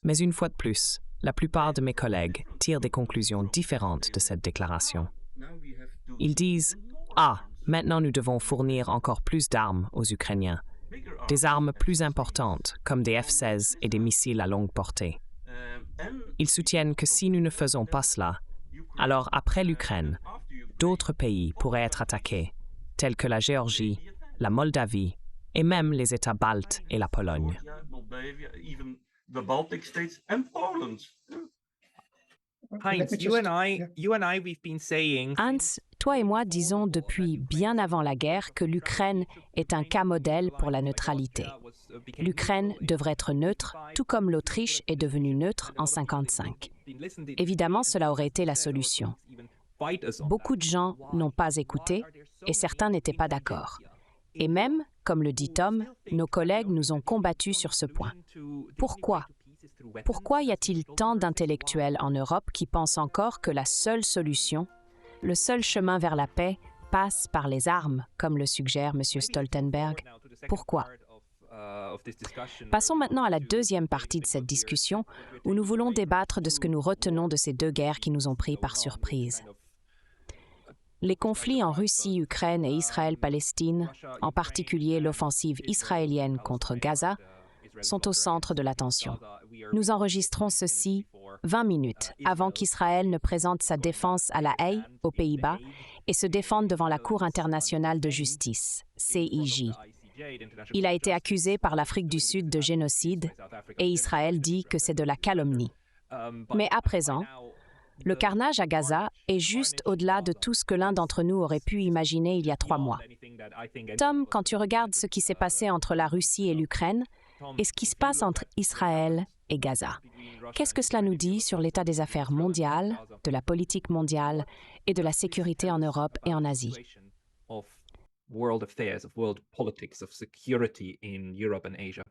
Mais une fois de plus, la plupart de mes collègues tirent des conclusions différentes de cette déclaration. Ils disent « Ah, maintenant nous devons fournir encore plus d'armes aux Ukrainiens, des armes plus importantes comme des F-16 et des missiles à longue portée. » Ils soutiennent que si nous ne faisons pas cela, alors après l'Ukraine, d'autres pays pourraient être attaqués, tels que la Géorgie, la Moldavie et même les États baltes et la Pologne. Hans, toi et moi disons depuis bien avant la guerre que l'Ukraine est un cas modèle pour la neutralité. L'Ukraine devrait être neutre, tout comme l'Autriche est devenue neutre en 1955. Évidemment, cela aurait été la solution. Beaucoup de gens n'ont pas écouté et certains n'étaient pas d'accord. Et même, comme le dit Tom, nos collègues nous ont combattus sur ce point. Pourquoi ? Pourquoi y a-t-il tant d'intellectuels en Europe qui pensent encore que la seule solution, le seul chemin vers la paix, passe par les armes, comme le suggère M. Stoltenberg? Pourquoi? Passons maintenant à la deuxième partie de cette discussion, où nous voulons débattre de ce que nous retenons de ces deux guerres qui nous ont pris par surprise. Les conflits en Russie, Ukraine et Israël-Palestine, en particulier l'offensive israélienne contre Gaza, sont au centre de l'attention. Nous enregistrons ceci 20 minutes avant qu'Israël ne présente sa défense à La Haye, aux Pays-Bas, et se défende devant la Cour internationale de justice, CIJ. Il a été accusé par l'Afrique du Sud de génocide et Israël dit que c'est de la calomnie. Mais à présent, le carnage à Gaza est juste au-delà de tout ce que l'un d'entre nous aurait pu imaginer il y a 3 mois. Tom, quand tu regardes ce qui s'est passé entre la Russie et l'Ukraine et ce qui se passe entre Israël et Gaza, qu'est-ce que cela nous dit sur l'état des affaires mondiales, de la politique mondiale et de la sécurité en Europe et en Asie? World affairs, of world politics, of security in Europe and Asia.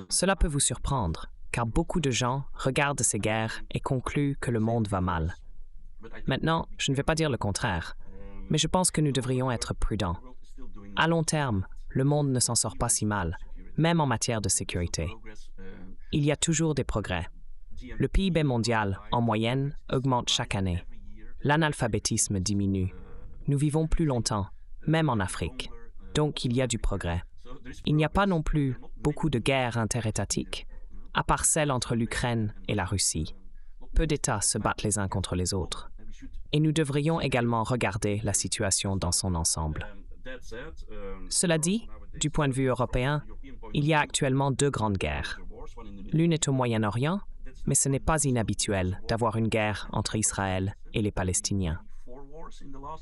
Cela peut vous surprendre, car beaucoup de gens regardent ces guerres et concluent que le monde va mal. Maintenant, je ne vais pas dire le contraire, mais je pense que nous devrions être prudents. À long terme, le monde ne s'en sort pas si mal, même en matière de sécurité. Il y a toujours des progrès. Le PIB mondial, en moyenne, augmente chaque année. L'analphabétisme diminue. Nous vivons plus longtemps, même en Afrique. Donc, il y a du progrès. Il n'y a pas non plus beaucoup de guerres interétatiques, à part celle entre l'Ukraine et la Russie. Peu d'États se battent les uns contre les autres. Et nous devrions également regarder la situation dans son ensemble. Cela dit, du point de vue européen, il y a actuellement 2 grandes guerres. L'une est au Moyen-Orient, mais ce n'est pas inhabituel d'avoir une guerre entre Israël et les Palestiniens.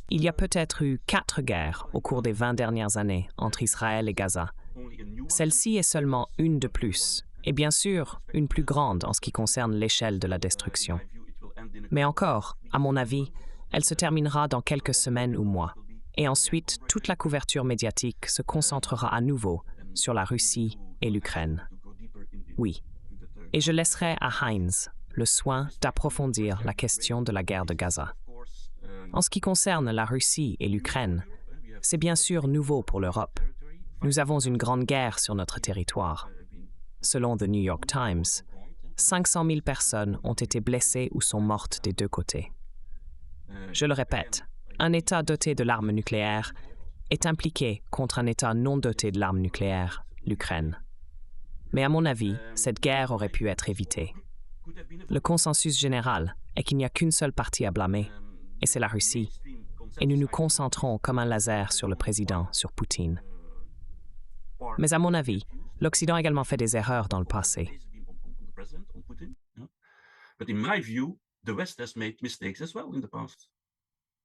Il y a peut-être eu 4 guerres au cours des 20 dernières années entre Israël et Gaza. Celle-ci est seulement une de plus, et bien sûr, une plus grande en ce qui concerne l'échelle de la destruction. Mais encore, à mon avis, elle se terminera dans quelques semaines ou mois. Et ensuite, toute la couverture médiatique se concentrera à nouveau sur la Russie et l'Ukraine. Oui. Et je laisserai à Heinz le soin d'approfondir la question de la guerre de Gaza. En ce qui concerne la Russie et l'Ukraine, c'est bien sûr nouveau pour l'Europe. Nous avons une grande guerre sur notre territoire. Selon The New York Times, 500 000 personnes ont été blessées ou sont mortes des 2 côtés. Je le répète, un État doté de l'arme nucléaire est impliqué contre un État non doté de l'arme nucléaire, l'Ukraine. Mais à mon avis, cette guerre aurait pu être évitée. Le consensus général est qu'il n'y a qu'une seule partie à blâmer, et c'est la Russie. Et nous nous concentrons comme un laser sur le président, sur Poutine. Mais à mon avis, l'Occident a également fait des erreurs dans le passé.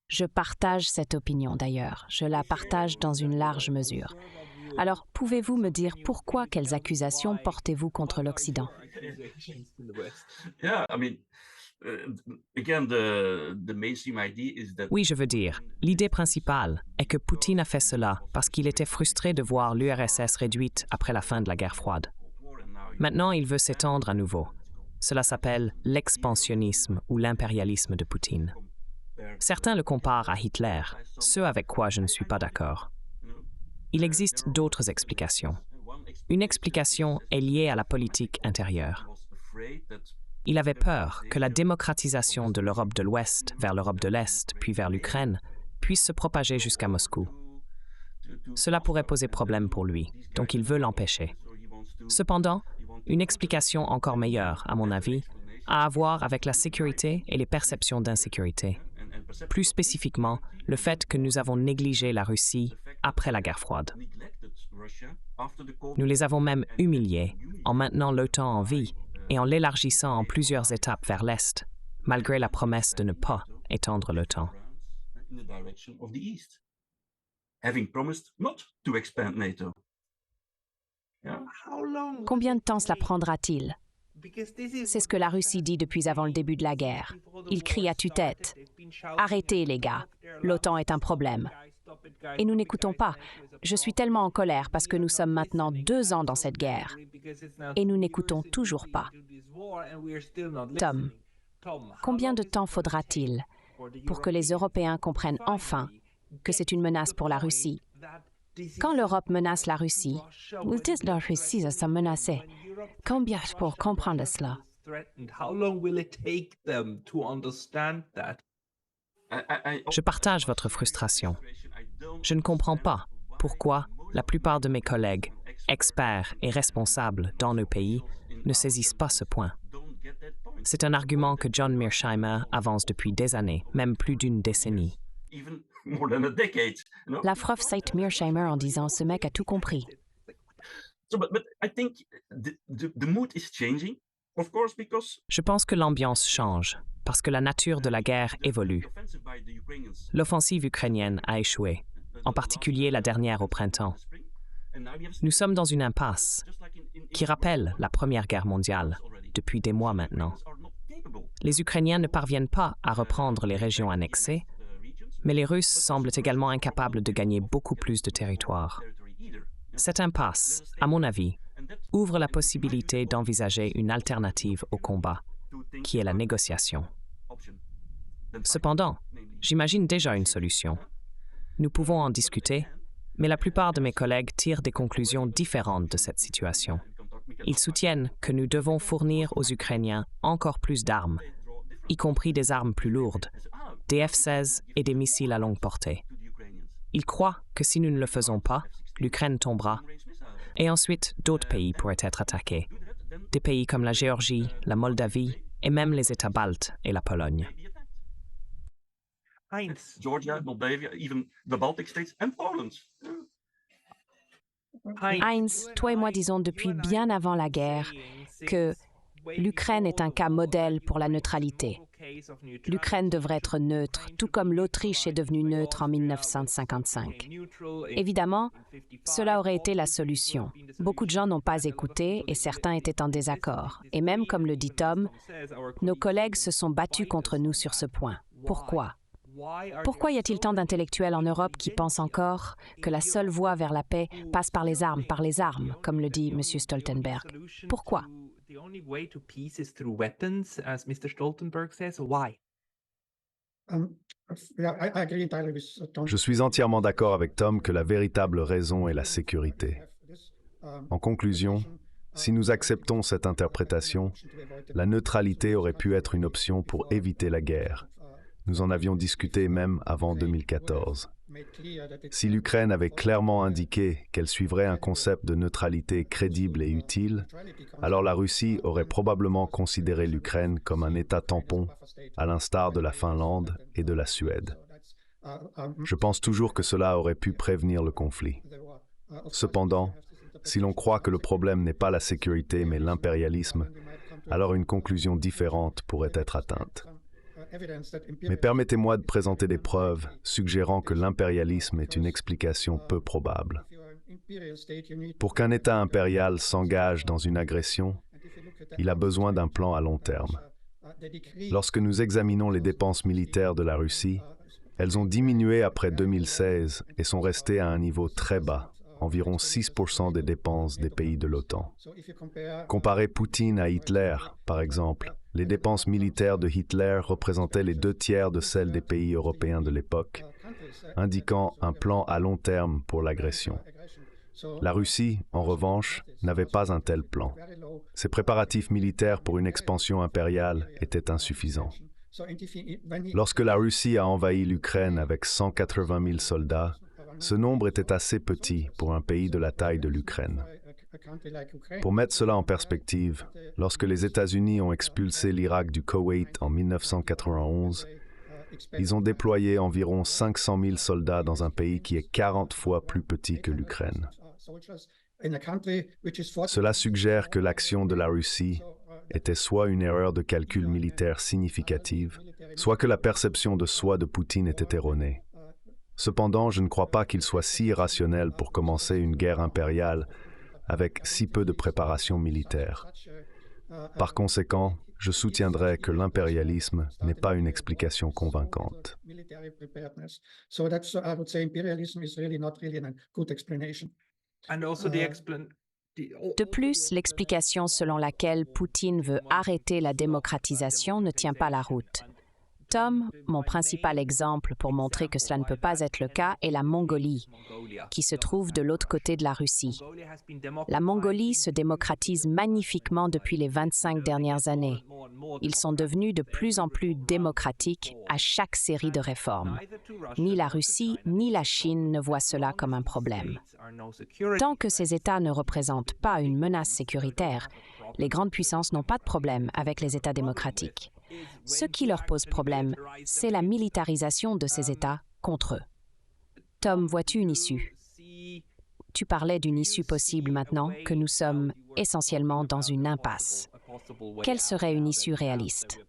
Je partage cette opinion d'ailleurs. Je la partage dans une large mesure. Alors, pouvez-vous me dire pourquoi, quelles accusations portez-vous contre l'Occident? Oui, je veux dire, l'idée principale est que Poutine a fait cela parce qu'il était frustré de voir l'URSS réduite après la fin de la guerre froide. Maintenant, il veut s'étendre à nouveau. Cela s'appelle l'expansionnisme ou l'impérialisme de Poutine. Certains le comparent à Hitler, ce avec quoi je ne suis pas d'accord. Il existe d'autres explications. Une explication est liée à la politique intérieure. Il avait peur que la démocratisation de l'Europe de l'Ouest vers l'Europe de l'Est, puis vers l'Ukraine, puisse se propager jusqu'à Moscou. Cela pourrait poser problème pour lui, donc il veut l'empêcher. Cependant, une explication encore meilleure, à mon avis, a à voir avec la sécurité et les perceptions d'insécurité. Plus spécifiquement, le fait que nous avons négligé la Russie après la guerre froide. Nous les avons même humiliés en maintenant l'OTAN en vie et en l'élargissant en plusieurs étapes vers l'Est, malgré la promesse de ne pas étendre l'OTAN. Combien de temps cela prendra-t-il? C'est ce que la Russie dit depuis avant le début de la guerre. Il crie à tue-tête. Arrêtez, les gars. L'OTAN est un problème. Et nous n'écoutons pas. Je suis tellement en colère parce que nous sommes maintenant 2 ans dans cette guerre. Et nous n'écoutons toujours pas. Tom, combien de temps faudra-t-il pour que les Européens comprennent enfin que c'est une menace pour la Russie? Quand l'Europe menace la Russie, ils disent la Russie ça menaçait. Combien pour comprendre cela? Je partage votre frustration. Je ne comprends pas pourquoi la plupart de mes collègues, experts et responsables dans nos pays, ne saisissent pas ce point. C'est un argument que John Mearsheimer avance depuis des années, même plus d'une décennie. La prof cite Mearsheimer en disant « ce mec a tout compris ». Je pense que l'ambiance change, parce que la nature de la guerre évolue. L'offensive ukrainienne a échoué, en particulier la dernière au printemps. Nous sommes dans une impasse qui rappelle la Première Guerre mondiale, depuis des mois maintenant. Les Ukrainiens ne parviennent pas à reprendre les régions annexées, mais les Russes semblent également incapables de gagner beaucoup plus de territoire. Cette impasse, à mon avis, ouvre la possibilité d'envisager une alternative au combat, qui est la négociation. Cependant, j'imagine déjà une solution. Nous pouvons en discuter, mais la plupart de mes collègues tirent des conclusions différentes de cette situation. Ils soutiennent que nous devons fournir aux Ukrainiens encore plus d'armes, y compris des armes plus lourdes, des F-16 et des missiles à longue portée. Ils croient que si nous ne le faisons pas, l'Ukraine tombera, et ensuite d'autres pays pourraient être attaqués. Des pays comme la Géorgie, la Moldavie et même les États baltes et la Pologne. Heinz, toi et moi disons depuis bien avant la guerre que l'Ukraine est un cas modèle pour la neutralité. L'Ukraine devrait être neutre, tout comme l'Autriche est devenue neutre en 1955. Évidemment, cela aurait été la solution. Beaucoup de gens n'ont pas écouté et certains étaient en désaccord. Et même comme le dit Tom, nos collègues se sont battus contre nous sur ce point. Pourquoi? Pourquoi y a-t-il tant d'intellectuels en Europe qui pensent encore que la seule voie vers la paix passe par les armes, comme le dit M. Stoltenberg? Pourquoi? Je suis entièrement d'accord avec Tom que la véritable raison est la sécurité. En conclusion, si nous acceptons cette interprétation, la neutralité aurait pu être une option pour éviter la guerre. Nous en avions discuté même avant 2014. Si l'Ukraine avait clairement indiqué qu'elle suivrait un concept de neutralité crédible et utile, alors la Russie aurait probablement considéré l'Ukraine comme un État tampon, à l'instar de la Finlande et de la Suède. Je pense toujours que cela aurait pu prévenir le conflit. Cependant, si l'on croit que le problème n'est pas la sécurité mais l'impérialisme, alors une conclusion différente pourrait être atteinte. Mais permettez-moi de présenter des preuves suggérant que l'impérialisme est une explication peu probable. Pour qu'un État impérial s'engage dans une agression, il a besoin d'un plan à long terme. Lorsque nous examinons les dépenses militaires de la Russie, elles ont diminué après 2016 et sont restées à un niveau très bas. environ 6% des dépenses des pays de l'OTAN. Comparez Poutine à Hitler, par exemple. Les dépenses militaires de Hitler représentaient les 2/3 de celles des pays européens de l'époque, indiquant un plan à long terme pour l'agression. La Russie, en revanche, n'avait pas un tel plan. Ses préparatifs militaires pour une expansion impériale étaient insuffisants. Lorsque la Russie a envahi l'Ukraine avec 180 000 soldats, ce nombre était assez petit pour un pays de la taille de l'Ukraine. Pour mettre cela en perspective, lorsque les États-Unis ont expulsé l'Irak du Koweït en 1991, ils ont déployé environ 500 000 soldats dans un pays qui est 40 fois plus petit que l'Ukraine. Cela suggère que l'action de la Russie était soit une erreur de calcul militaire significative, soit que la perception de soi de Poutine était erronée. Cependant, je ne crois pas qu'il soit si irrationnel pour commencer une guerre impériale avec si peu de préparation militaire. Par conséquent, je soutiendrai que l'impérialisme n'est pas une explication convaincante. De plus, l'explication selon laquelle Poutine veut arrêter la démocratisation ne tient pas la route. Tom, mon principal exemple pour montrer que cela ne peut pas être le cas est la Mongolie, qui se trouve de l'autre côté de la Russie. La Mongolie se démocratise magnifiquement depuis les 25 dernières années. Ils sont devenus de plus en plus démocratiques à chaque série de réformes. Ni la Russie ni la Chine ne voient cela comme un problème. Tant que ces États ne représentent pas une menace sécuritaire, les grandes puissances n'ont pas de problème avec les États démocratiques. Ce qui leur pose problème, c'est la militarisation de ces États contre eux. Tom, vois-tu une issue? Tu parlais d'une issue possible maintenant que nous sommes essentiellement dans une impasse. Quelle serait une issue réaliste?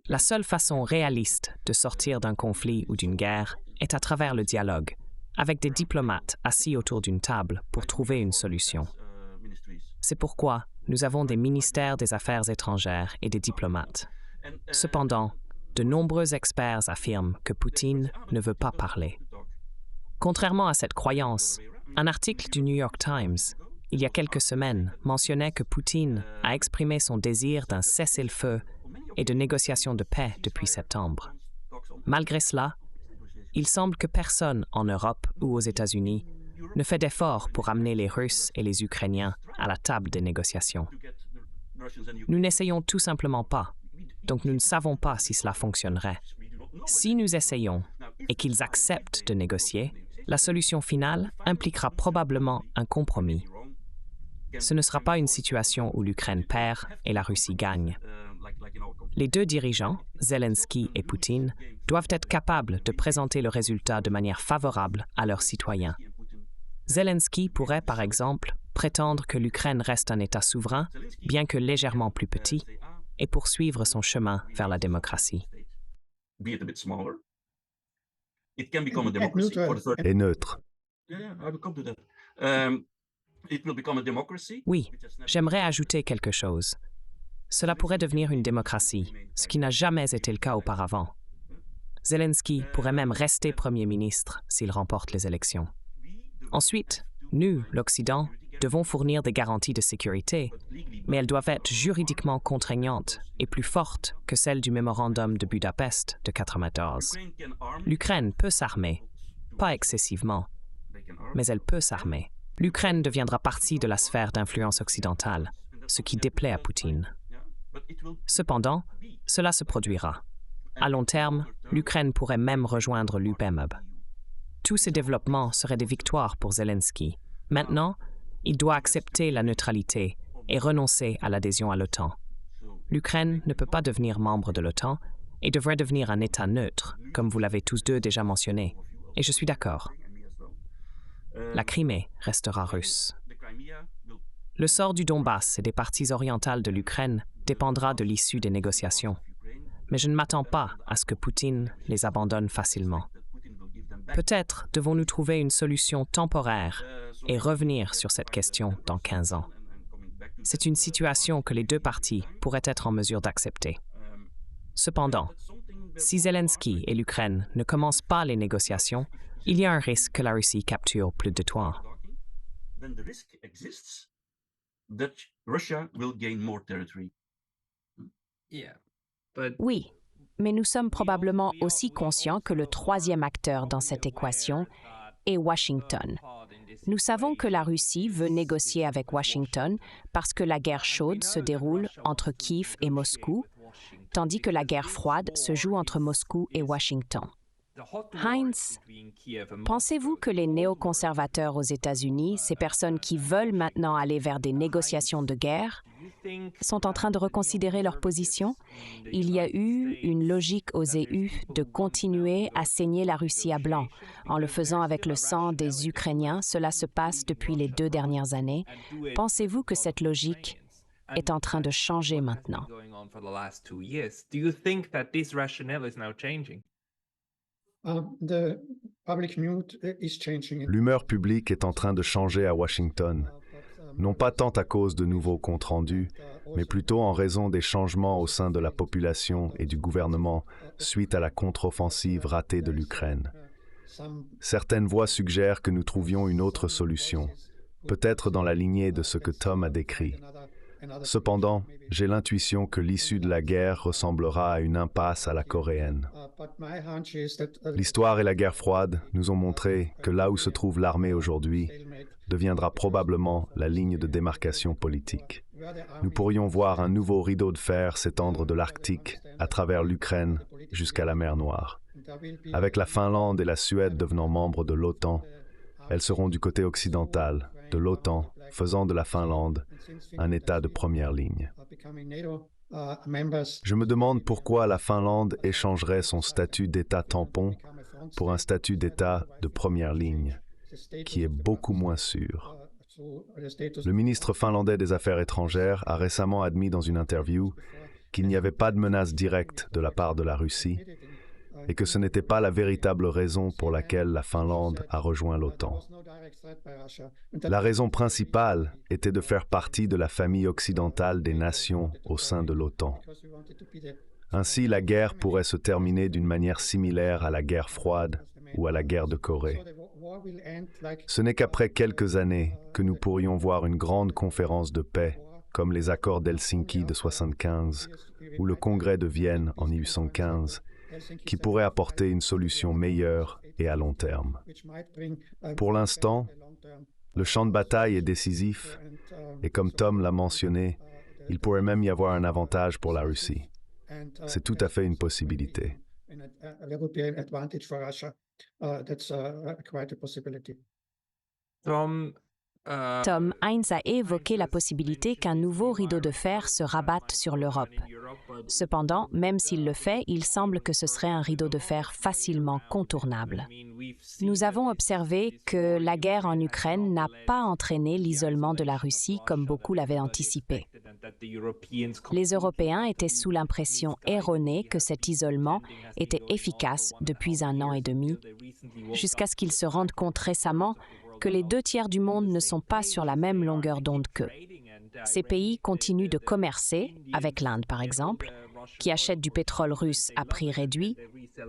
La seule façon réaliste de sortir d'un conflit ou d'une guerre est à travers le dialogue, avec des diplomates assis autour d'une table pour trouver une solution. C'est pourquoi nous avons des ministères des Affaires étrangères et des diplomates. Cependant, de nombreux experts affirment que Poutine ne veut pas parler. Contrairement à cette croyance, un article du New York Times, il y a quelques semaines, mentionnait que Poutine a exprimé son désir d'un cessez-le-feu et de négociations de paix depuis septembre. Malgré cela, il semble que personne en Europe ou aux États-Unis ne fait d'efforts pour amener les Russes et les Ukrainiens à la table des négociations. Nous n'essayons tout simplement pas, donc nous ne savons pas si cela fonctionnerait. Si nous essayons et qu'ils acceptent de négocier, la solution finale impliquera probablement un compromis. Ce ne sera pas une situation où l'Ukraine perd et la Russie gagne. Les deux dirigeants, Zelensky et Poutine, doivent être capables de présenter le résultat de manière favorable à leurs citoyens. Zelensky pourrait, par exemple, prétendre que l'Ukraine reste un État souverain, bien que légèrement plus petit, et poursuivre son chemin vers la démocratie. Et neutre. Oui, j'aimerais ajouter quelque chose. Cela pourrait devenir une démocratie, ce qui n'a jamais été le cas auparavant. Zelensky pourrait même rester Premier ministre s'il remporte les élections. Ensuite, nous, l'Occident, devons fournir des garanties de sécurité, mais elles doivent être juridiquement contraignantes et plus fortes que celles du mémorandum de Budapest de 1994. L'Ukraine peut s'armer, pas excessivement, mais elle peut s'armer. L'Ukraine deviendra partie de la sphère d'influence occidentale, ce qui déplaît à Poutine. Cependant, cela se produira. À long terme, l'Ukraine pourrait même rejoindre l'UPMB. Tous ces développements seraient des victoires pour Zelensky. Maintenant, il doit accepter la neutralité et renoncer à l'adhésion à l'OTAN. L'Ukraine ne peut pas devenir membre de l'OTAN et devrait devenir un État neutre, comme vous l'avez tous deux déjà mentionné. Et je suis d'accord. La Crimée restera russe. Le sort du Donbass et des parties orientales de l'Ukraine dépendra de l'issue des négociations. Mais je ne m'attends pas à ce que Poutine les abandonne facilement. Peut-être devons-nous trouver une solution temporaire et revenir sur cette question dans 15 ans. C'est une situation que les deux parties pourraient être en mesure d'accepter. Cependant, si Zelensky et l'Ukraine ne commencent pas les négociations, il y a un risque que la Russie capture plus de territoire. Then the risk exists that Russia will gain more territory. Yeah, but Oui, mais nous sommes probablement aussi conscients que le troisième acteur dans cette équation est Washington. Nous savons que la Russie veut négocier avec Washington parce que la guerre chaude se déroule entre Kiev et Moscou, tandis que la guerre froide se joue entre Moscou et Washington. Heinz, pensez-vous que les néoconservateurs aux États-Unis, ces personnes qui veulent maintenant aller vers des négociations de guerre, sont en train de reconsidérer leur position? Il y a eu une logique aux EU de continuer à saigner la Russie à blanc. En le faisant avec le sang des Ukrainiens, cela se passe depuis les 2 dernières années. Pensez-vous que cette logique est en train de changer maintenant? L'humeur publique est en train de changer à Washington, non pas tant à cause de nouveaux comptes rendus, mais plutôt en raison des changements au sein de la population et du gouvernement suite à la contre-offensive ratée de l'Ukraine. Certaines voix suggèrent que nous trouvions une autre solution, peut-être dans la lignée de ce que Tom a décrit. Cependant, j'ai l'intuition que l'issue de la guerre ressemblera à une impasse à la coréenne. L'histoire et la guerre froide nous ont montré que là où se trouve l'armée aujourd'hui deviendra probablement la ligne de démarcation politique. Nous pourrions voir un nouveau rideau de fer s'étendre de l'Arctique à travers l'Ukraine jusqu'à la mer Noire. Avec la Finlande et la Suède devenant membres de l'OTAN, elles seront du côté occidental de l'OTAN, faisant de la Finlande un État de première ligne. Je me demande pourquoi la Finlande échangerait son statut d'État tampon pour un statut d'État de première ligne, qui est beaucoup moins sûr. Le ministre finlandais des Affaires étrangères a récemment admis dans une interview qu'il n'y avait pas de menace directe de la part de la Russie et que ce n'était pas la véritable raison pour laquelle la Finlande a rejoint l'OTAN. La raison principale était de faire partie de la famille occidentale des nations au sein de l'OTAN. Ainsi, la guerre pourrait se terminer d'une manière similaire à la guerre froide ou à la guerre de Corée. Ce n'est qu'après quelques années que nous pourrions voir une grande conférence de paix, comme les accords d'Helsinki de 1975 ou le Congrès de Vienne en 1815, qui pourrait apporter une solution meilleure et à long terme. Pour l'instant, le champ de bataille est décisif et comme Tom l'a mentionné, il pourrait même y avoir un avantage pour la Russie. C'est tout à fait une possibilité. Tom, Heinz a évoqué la possibilité qu'un nouveau rideau de fer se rabatte sur l'Europe. Cependant, même s'il le fait, il semble que ce serait un rideau de fer facilement contournable. Nous avons observé que la guerre en Ukraine n'a pas entraîné l'isolement de la Russie comme beaucoup l'avaient anticipé. Les Européens étaient sous l'impression erronée que cet isolement était efficace depuis 1 an et demi, jusqu'à ce qu'ils se rendent compte récemment que les 2 tiers du monde ne sont pas sur la même longueur d'onde qu'eux. Ces pays continuent de commercer, avec l'Inde par exemple, qui achète du pétrole russe à prix réduit,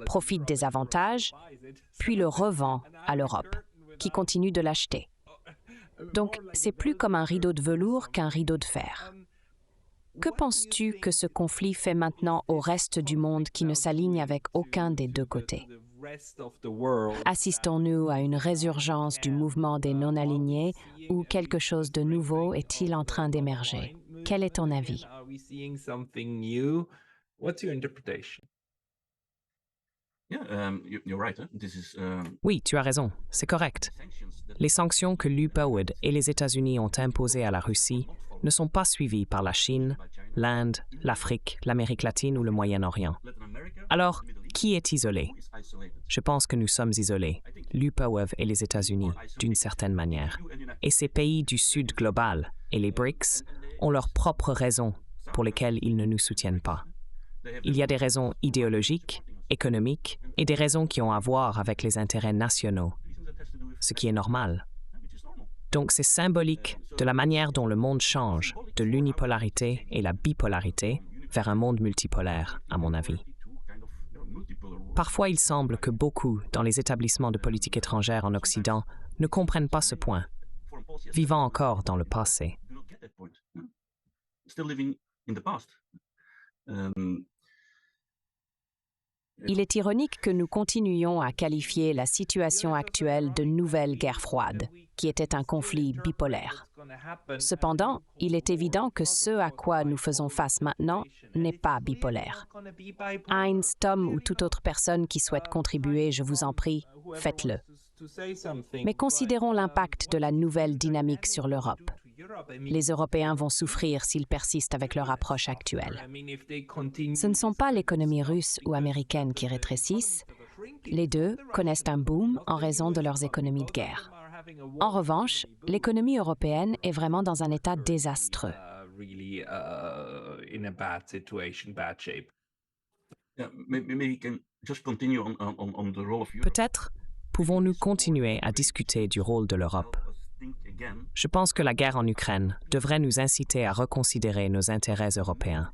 profite des avantages, puis le revend à l'Europe, qui continue de l'acheter. Donc, c'est plus comme un rideau de velours qu'un rideau de fer. Que penses-tu que ce conflit fait maintenant au reste du monde qui ne s'aligne avec aucun des 2 côtés? Assistons-nous à une résurgence du mouvement des non-alignés ou quelque chose de nouveau est-il en train d'émerger? Quel est ton avis? Oui, tu as raison, c'est correct. Les sanctions que l'UPOD et les États-Unis ont imposées à la Russie ne sont pas suivies par la Chine, l'Inde, l'Afrique, l'Amérique latine ou le Moyen-Orient. Alors, qui est isolé? Je pense que nous sommes isolés, l'UPOD et les États-Unis, d'une certaine manière. Et ces pays du Sud global et les BRICS ont leurs propres raisons pour lesquelles ils ne nous soutiennent pas. Il y a des raisons idéologiques, économiques et des raisons qui ont à voir avec les intérêts nationaux, ce qui est normal. Donc c'est symbolique de la manière dont le monde change de l'unipolarité et la bipolarité vers un monde multipolaire, à mon avis. Parfois, il semble que beaucoup, dans les établissements de politique étrangère en Occident, ne comprennent pas ce point, vivant encore dans le passé. Il est ironique que nous continuions à qualifier la situation actuelle de nouvelle guerre froide, qui était un conflit bipolaire. Cependant, il est évident que ce à quoi nous faisons face maintenant n'est pas bipolaire. Heinz, Tom ou toute autre personne qui souhaite contribuer, je vous en prie, faites-le. Mais considérons l'impact de la nouvelle dynamique sur l'Europe. Les Européens vont souffrir s'ils persistent avec leur approche actuelle. Ce ne sont pas l'économie russe ou américaine qui rétrécissent. Les deux connaissent un boom en raison de leurs économies de guerre. En revanche, l'économie européenne est vraiment dans un état désastreux. Peut-être pouvons-nous continuer à discuter du rôle de l'Europe. Je pense que la guerre en Ukraine devrait nous inciter à reconsidérer nos intérêts européens.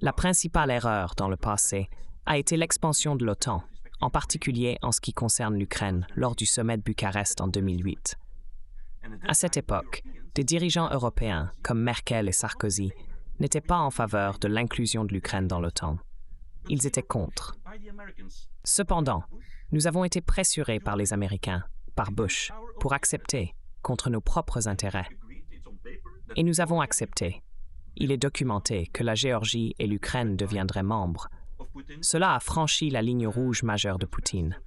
La principale erreur dans le passé a été l'expansion de l'OTAN, en particulier en ce qui concerne l'Ukraine, lors du sommet de Bucarest en 2008. À cette époque, des dirigeants européens, comme Merkel et Sarkozy, n'étaient pas en faveur de l'inclusion de l'Ukraine dans l'OTAN. Ils étaient contre. Cependant, nous avons été pressurés par les Américains, par Bush, pour accepter, contre nos propres intérêts. Et nous avons accepté. Il est documenté que la Géorgie et l'Ukraine deviendraient membres. Cela a franchi la ligne rouge majeure de Poutine.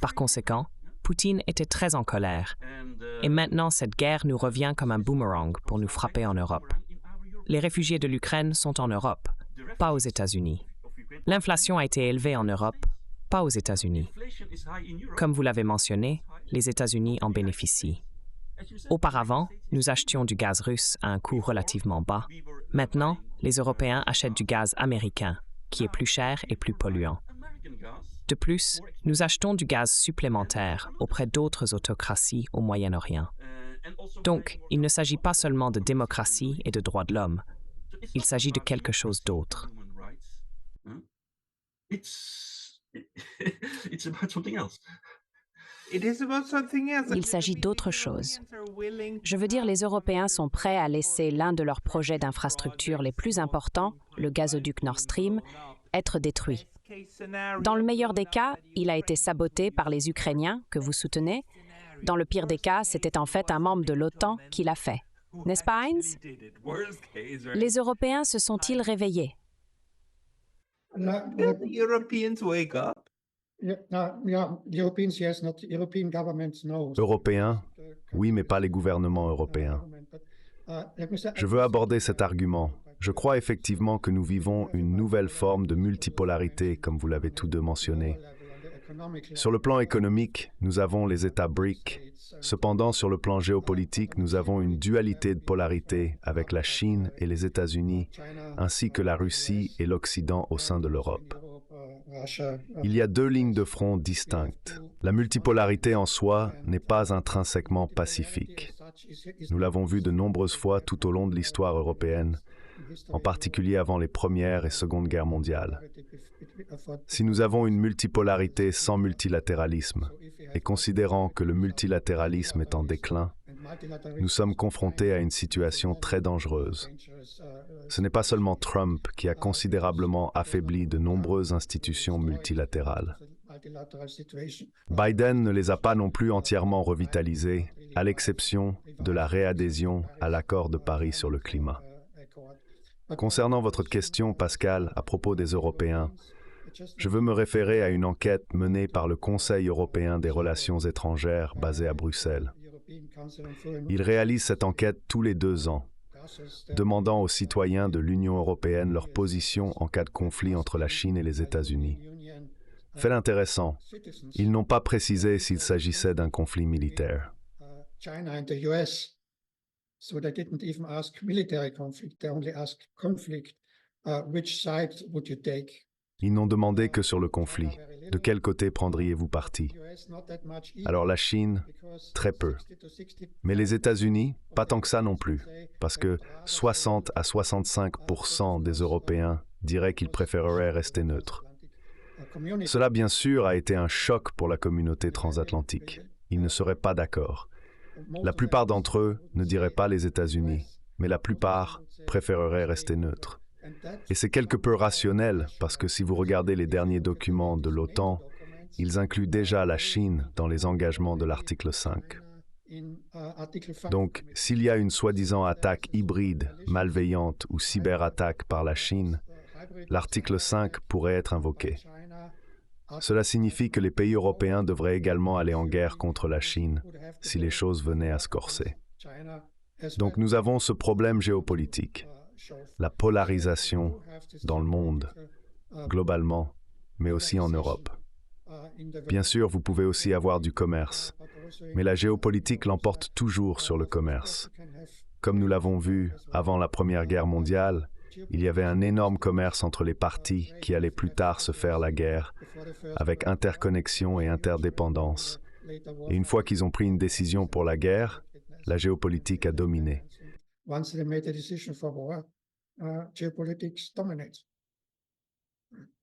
Par conséquent, Poutine était très en colère. Et maintenant, cette guerre nous revient comme un boomerang pour nous frapper en Europe. Les réfugiés de l'Ukraine sont en Europe, pas aux États-Unis. L'inflation a été élevée en Europe, pas aux États-Unis. Comme vous l'avez mentionné, les États-Unis en bénéficient. Auparavant, nous achetions du gaz russe à un coût relativement bas. Maintenant, les Européens achètent du gaz américain, qui est plus cher et plus polluant. De plus, nous achetons du gaz supplémentaire auprès d'autres autocraties au Moyen-Orient. Donc, il ne s'agit pas seulement de démocratie et de droits de l'homme. Il s'agit de quelque chose d'autre. Il s'agit d'autre chose. Je veux dire, les Européens sont prêts à laisser l'un de leurs projets d'infrastructure les plus importants, le gazoduc Nord Stream, être détruit. Dans le meilleur des cas, il a été saboté par les Ukrainiens, que vous soutenez. Dans le pire des cas, c'était en fait un membre de l'OTAN qui l'a fait. N'est-ce pas, Heinz? Les Européens se sont-ils réveillés? Européens, oui, mais pas les gouvernements européens. Je veux aborder cet argument. Je crois effectivement que nous vivons une nouvelle forme de multipolarité, comme vous l'avez tous deux mentionné. Sur le plan économique, nous avons les États BRIC. Cependant, sur le plan géopolitique, nous avons une dualité de polarité avec la Chine et les États-Unis, ainsi que la Russie et l'Occident au sein de l'Europe. Il y a deux lignes de front distinctes. La multipolarité en soi n'est pas intrinsèquement pacifique. Nous l'avons vu de nombreuses fois tout au long de l'histoire européenne, en particulier avant les Premières et Secondes Guerres mondiales. Si nous avons une multipolarité sans multilatéralisme, et considérant que le multilatéralisme est en déclin, nous sommes confrontés à une situation très dangereuse. Ce n'est pas seulement Trump qui a considérablement affaibli de nombreuses institutions multilatérales. Biden ne les a pas non plus entièrement revitalisées, à l'exception de la réadhésion à l'accord de Paris sur le climat. Concernant votre question, Pascal, à propos des Européens, je veux me référer à une enquête menée par le Conseil européen des relations étrangères basé à Bruxelles. Il réalise cette enquête tous les 2 ans, demandant aux citoyens de l'Union européenne leur position en cas de conflit entre la Chine et les États-Unis. Fait intéressant, ils n'ont pas précisé s'il s'agissait d'un conflit militaire. So they didn't even ask military conflict, they only asked conflict. Which side would you take? Ils n'ont demandé que sur le conflit. De quel côté prendriez-vous parti? Alors la Chine, très peu. Mais les États-Unis, pas tant que ça non plus, parce que 60 à 65% des Européens diraient qu'ils préféreraient rester neutres. Cela, bien sûr, a été un choc pour la communauté transatlantique. Ils ne seraient pas d'accord. La plupart d'entre eux ne diraient pas les États-Unis, mais la plupart préféreraient rester neutres. Et c'est quelque peu rationnel, parce que si vous regardez les derniers documents de l'OTAN, ils incluent déjà la Chine dans les engagements de l'article 5. Donc, s'il y a une soi-disant attaque hybride, malveillante ou cyberattaque par la Chine, l'article 5 pourrait être invoqué. Cela signifie que les pays européens devraient également aller en guerre contre la Chine si les choses venaient à se corser. Donc nous avons ce problème géopolitique, la polarisation dans le monde, globalement, mais aussi en Europe. Bien sûr, vous pouvez aussi avoir du commerce, mais la géopolitique l'emporte toujours sur le commerce. Comme nous l'avons vu avant la Première Guerre mondiale, il y avait un énorme commerce entre les parties qui allaient plus tard se faire la guerre, avec interconnexion et interdépendance. Et une fois qu'ils ont pris une décision pour la guerre, la géopolitique a dominé.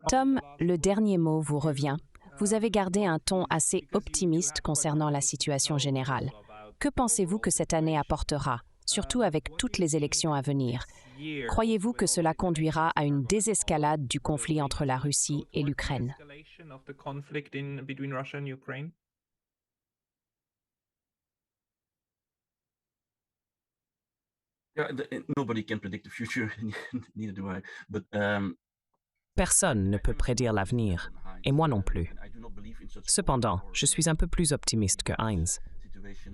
Tom, le dernier mot vous revient. Vous avez gardé un ton assez optimiste concernant la situation générale. Que pensez-vous que cette année apportera, surtout avec toutes les élections à venir? Croyez-vous que cela conduira à une désescalade du conflit entre la Russie et l'Ukraine? Nobody can predict the future, neither do I. But Personne ne peut prédire l'avenir, et moi non plus. Cependant, je suis un peu plus optimiste que Heinz.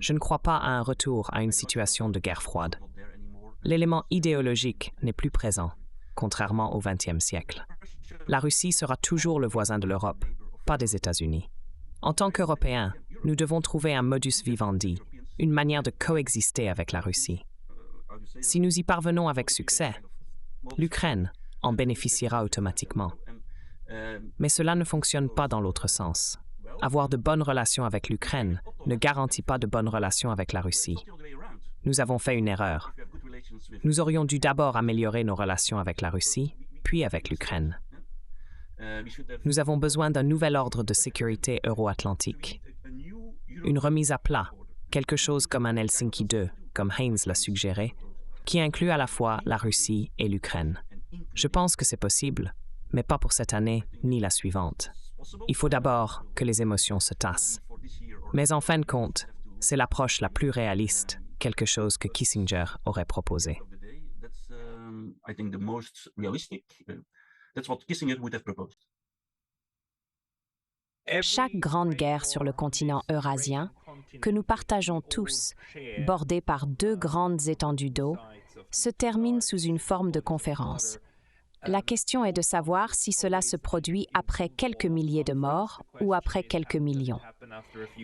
Je ne crois pas à un retour à une situation de guerre froide. L'élément idéologique n'est plus présent, contrairement au XXe siècle. La Russie sera toujours le voisin de l'Europe, pas des États-Unis. En tant qu'Européens, nous devons trouver un modus vivendi, une manière de coexister avec la Russie. Si nous y parvenons avec succès, l'Ukraine en bénéficiera automatiquement. Mais cela ne fonctionne pas dans l'autre sens. Avoir de bonnes relations avec l'Ukraine ne garantit pas de bonnes relations avec la Russie. Nous avons fait une erreur. Nous aurions dû d'abord améliorer nos relations avec la Russie, puis avec l'Ukraine. Nous avons besoin d'un nouvel ordre de sécurité euro-atlantique. Une remise à plat, quelque chose comme un Helsinki 2, comme Heinz l'a suggéré, qui inclut à la fois la Russie et l'Ukraine. Je pense que c'est possible, mais pas pour cette année ni la suivante. Il faut d'abord que les émotions se tassent. Mais en fin de compte, c'est l'approche la plus réaliste, quelque chose que Kissinger aurait proposé. Chaque grande guerre sur le continent eurasien, que nous partageons tous, bordée par deux grandes étendues d'eau, se termine sous une forme de conférence. La question est de savoir si cela se produit après quelques milliers de morts ou après quelques millions.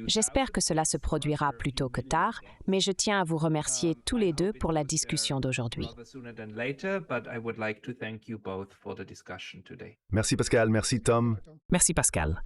J'espère que cela se produira plus tôt que tard, mais je tiens à vous remercier tous les deux pour la discussion d'aujourd'hui. Merci Pascal, merci Tom. Merci Pascal.